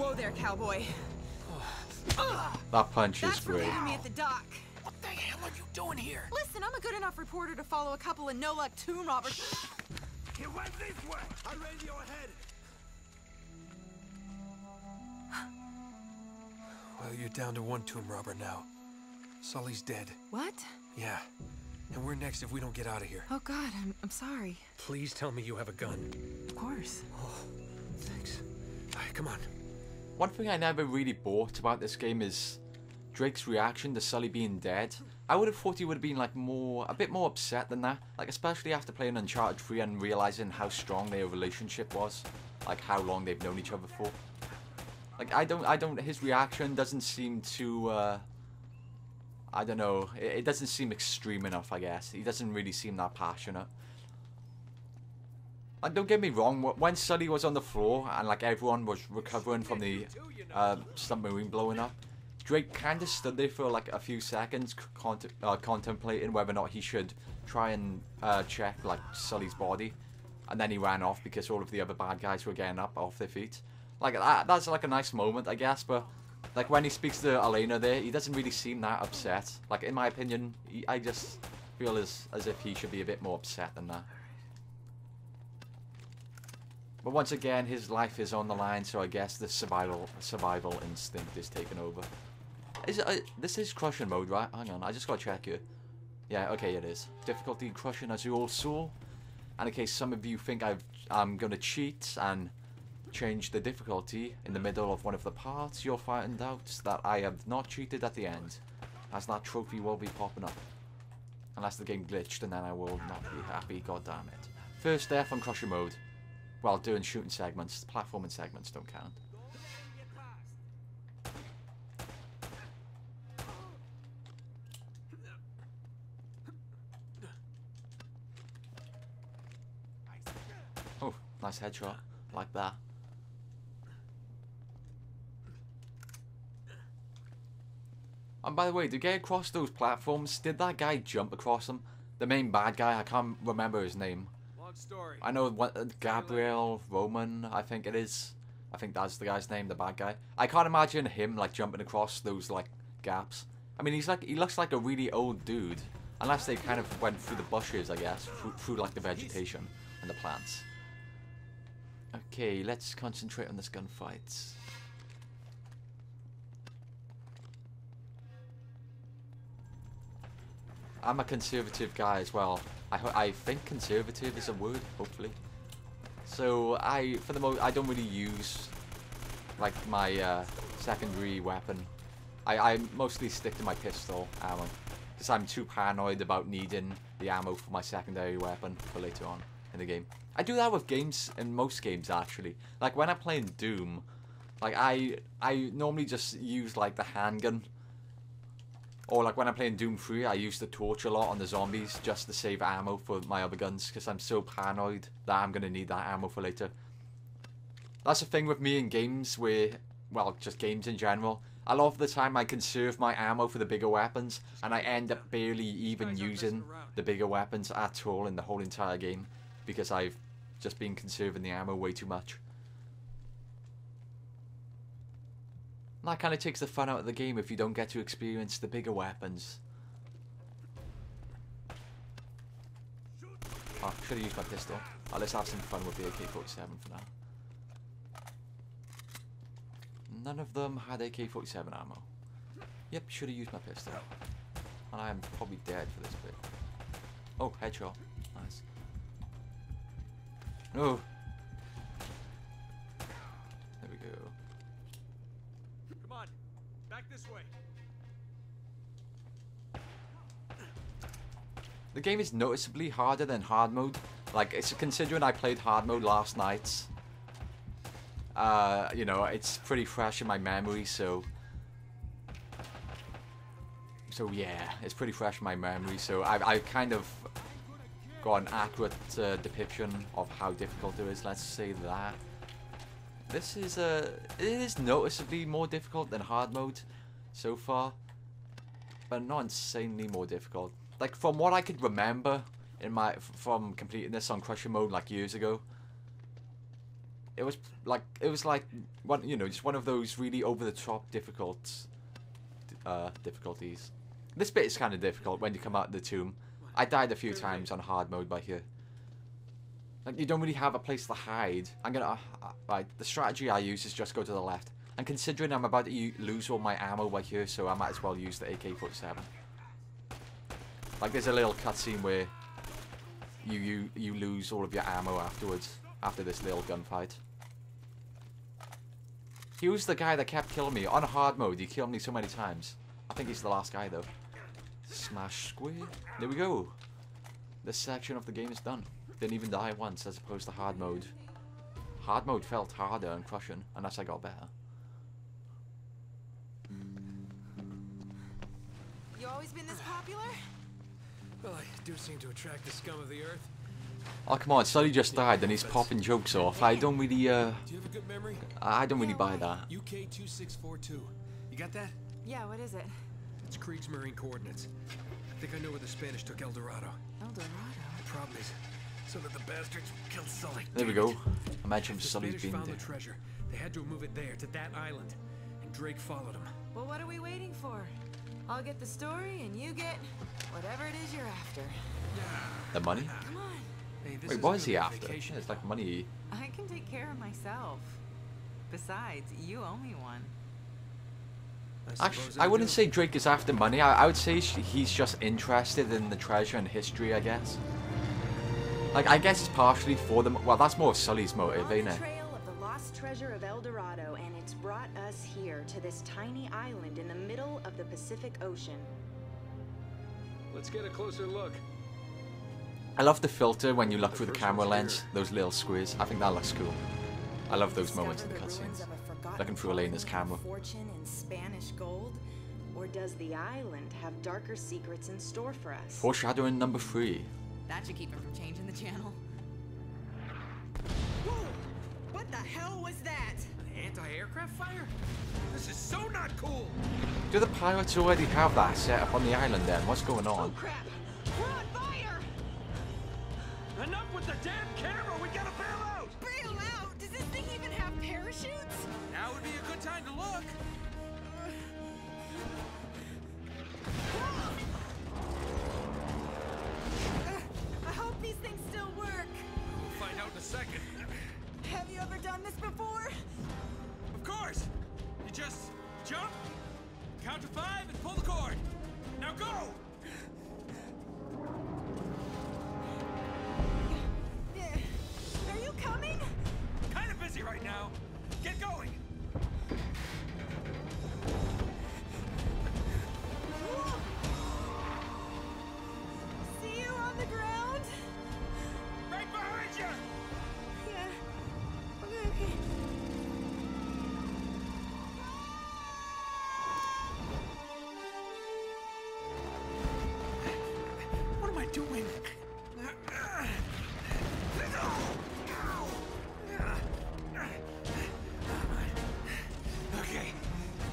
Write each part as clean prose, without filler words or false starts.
Whoa there, cowboy. That punch is That's for great. leaving me at the dock. What the hell are you doing here? Listen, I'm a good enough reporter to follow a couple of no-luck tomb robbers. He went this way. I radio ahead. Well, you're down to one tomb robber now. Sully's dead. What? Yeah. And we're next if we don't get out of here. Oh, God, I'm sorry. Please tell me you have a gun. Of course. Oh, thanks. All right, come on. One thing I never really bought about this game is Drake's reaction to Sully being dead. I would have thought he would have been like a bit more upset than that. Like especially after playing Uncharted 3 and realizing how strong their relationship was. Like how long they've known each other for. Like his reaction doesn't seem too, I don't know, it doesn't seem extreme enough, I guess. He doesn't really seem that passionate. Like, don't get me wrong, when Sully was on the floor and like everyone was recovering from the submarine blowing up, Drake kind of stood there for like a few seconds contemplating whether or not he should try and check like Sully's body, and then he ran off because all of the other bad guys were getting up off their feet. Like that's like a nice moment, I guess, but like when he speaks to Elena there, he doesn't really seem that upset. Like in my opinion, I just feel as if he should be a bit more upset than that. But once again, his life is on the line, so I guess the survival instinct is taken over. This is crushing mode, right? Hang on, I just gotta check it. Yeah, okay, it is. Difficulty crushing, as you all saw. And in case some of you think I'm gonna cheat and change the difficulty in the middle of one of the parts, you'll find out that I have not cheated at the end, as that trophy will be popping up. Unless the game glitched, and then I will not be happy, god damn it. First death on crusher mode. Well, doing shooting segments, platforming segments don't count. Oh, nice headshot, like that. And by the way, to get across those platforms, did that guy jump across them? The main bad guy, I can't remember his name. Long story. I know what, Gabriel Roman, I think it is. I think that's the guy's name, the bad guy. I can't imagine him like jumping across those like gaps. I mean, he looks like a really old dude, unless they kind of went through the bushes, I guess, through like the vegetation and the plants. Okay, let's concentrate on this gunfight. I'm a conservative guy as well. I think conservative is a word, hopefully. So I don't really use like my secondary weapon. I mostly stick to my pistol ammo because I'm too paranoid about needing the ammo for my secondary weapon for later on in the game. I do that with games, in most games actually. Like when I'm playing Doom, like I normally just use like the handgun. Or like when I'm playing Doom 3, I use the torch a lot on the zombies just to save ammo for my other guns because I'm so paranoid that I'm going to need that ammo for later. That's the thing with me in games where, well, just games in general. A lot of the time I conserve my ammo for the bigger weapons and I end up barely even using the bigger weapons at all in the whole entire game because I've just been conserving the ammo way too much. That kind of takes the fun out of the game if you don't get to experience the bigger weapons. Oh, should have used my pistol. Oh, let's have some fun with the AK-47 for now. None of them had AK-47 ammo. Yep, should have used my pistol. And I am probably dead for this bit. Oh, headshot. Nice. No. There we go. Come on, back this way. The game is noticeably harder than hard mode. Like, it's considering I played hard mode last night. You know, it's pretty fresh in my memory, so yeah, it's pretty fresh in my memory. So I kind of got an accurate depiction of how difficult it is. Let's say that. This is it is noticeably more difficult than hard mode so far, but not insanely more difficult. Like from what I could remember from completing this on Crusher mode like years ago, it was like one, you know, just one of those really over the top difficulties. This bit is kind of difficult when you come out of the tomb. I died a few times on hard mode by here. Like, you don't really have a place to hide. I'm gonna right. The strategy I use is just go to the left. And considering I'm about to lose all my ammo by here, so I might as well use the AK-47. Like, there's a little cutscene where you lose all of your ammo afterwards, after this little gunfight. He was the guy that kept killing me. On hard mode, he killed me so many times. I think he's the last guy, though. Smash square. There we go. This section of the game is done. Didn't even die once, as opposed to hard mode. Hard mode felt harder and crushing, unless I got better. You always been this popular? Well, I do seem to attract the scum of the earth. Oh, come on, Sully just died and he's popping jokes off. I don't really, Do you have a good memory? I don't really buy that. UK 2642. You got that? Yeah, what is it? It's Kriegsmarine coordinates. I think I know where the Spanish took El Dorado. El Dorado? The problem is, some of the bastards killed Sully. There we go. Imagine The Sully's Spanish being found there. the treasure. They had to move it there, to that island. And Drake followed him. Well, what are we waiting for? I'll get the story, and you get whatever it is you're after. The money? Come on. Hey, this Wait, isn't what is gonna he be a after? vacation. It's like money. I can take care of myself. Besides, you owe me one. Actually, suppose I wouldn't do. say Drake is after money. I would say he's just interested in the treasure and history, I guess. Like, I guess it's partially for them. Well, that's more of Sully's motive, We're on ain't the it? trail of the lost treasure of El Dorado, and it's brought us here to this tiny island in the middle of the Pacific Ocean. Let's get a closer look. I love the filter when you look through the camera lens. Those little squares. I think that looks cool. I love those moments in the cutscenes. Looking through Elena's camera. Fortune in Spanish gold, or does the island have darker secrets in store for us? Foreshadowing number 3. That should keep him from changing the channel. Whoa! What the hell was that? Anti-aircraft fire? This is so not cool! Do the pirates already have that set up on the island then? What's going on? Crap! We're on fire! Enough with the damn camera! We gotta bail out! Bail out? Does this thing even have parachutes? Now would be a good time to look! I hope these things still work. We'll find out in a second. Have you ever done this before? Of course! You just jump, count to 5, and pull the cord. Now go! Are you coming? Kinda busy right now. Get going! See you on the ground? Right behind you! Yeah. Okay. What am I doing? Okay,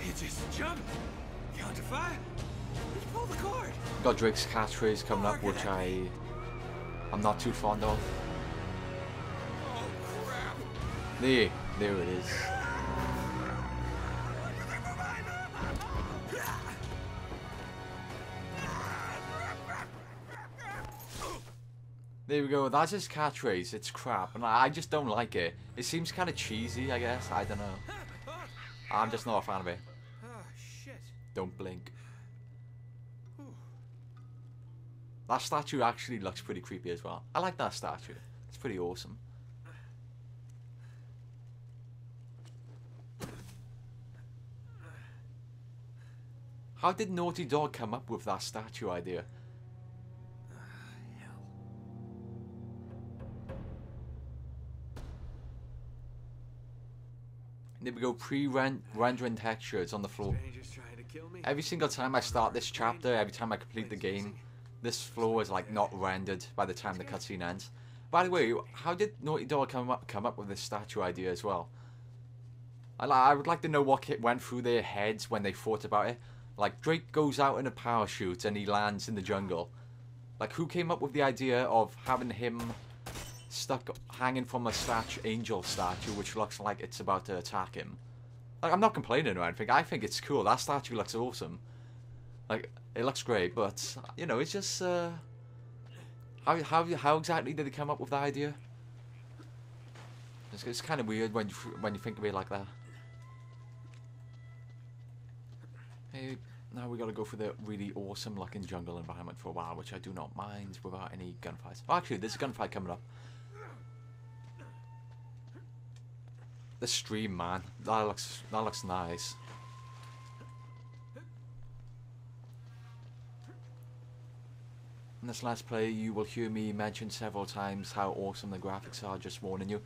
you just jump, count to 5, and pull the cord. Got Drake's catchphrase coming up, which I'm not too fond of. Oh crap! There it is. There we go, that's his catchphrase. It's crap, and I just don't like it. It seems kind of cheesy, I guess. I don't know. I'm just not a fan of it. Oh shit. Don't blink. That statue actually looks pretty creepy as well. I like that statue. It's pretty awesome. How did Naughty Dog come up with that statue idea? There we go, pre-rendering textures on the floor. Strangers trying to kill me. Every single time I start this chapter, every time I complete the game, this floor is like not rendered by the time the cutscene ends. By the way, how did Naughty Dog come up with this statue idea as well? I would like to know what went through their heads when they thought about it. Like, Drake goes out in a parachute and he lands in the jungle. Like, who came up with the idea of having him stuck hanging from a angel statue, which looks like it's about to attack him. Like, I'm not complaining or anything. I think it's cool. That statue looks awesome. Like, it looks great, but you know, it's just how exactly did they come up with the idea? It's kind of weird when you think of it like that. Hey, now we gotta go for the really awesome looking jungle environment for a while, which I do not mind without any gunfights. Oh, actually, there's a gunfight coming up. The stream, man, that looks nice. In this last play, you will hear me mention several times how awesome the graphics are, just warning you.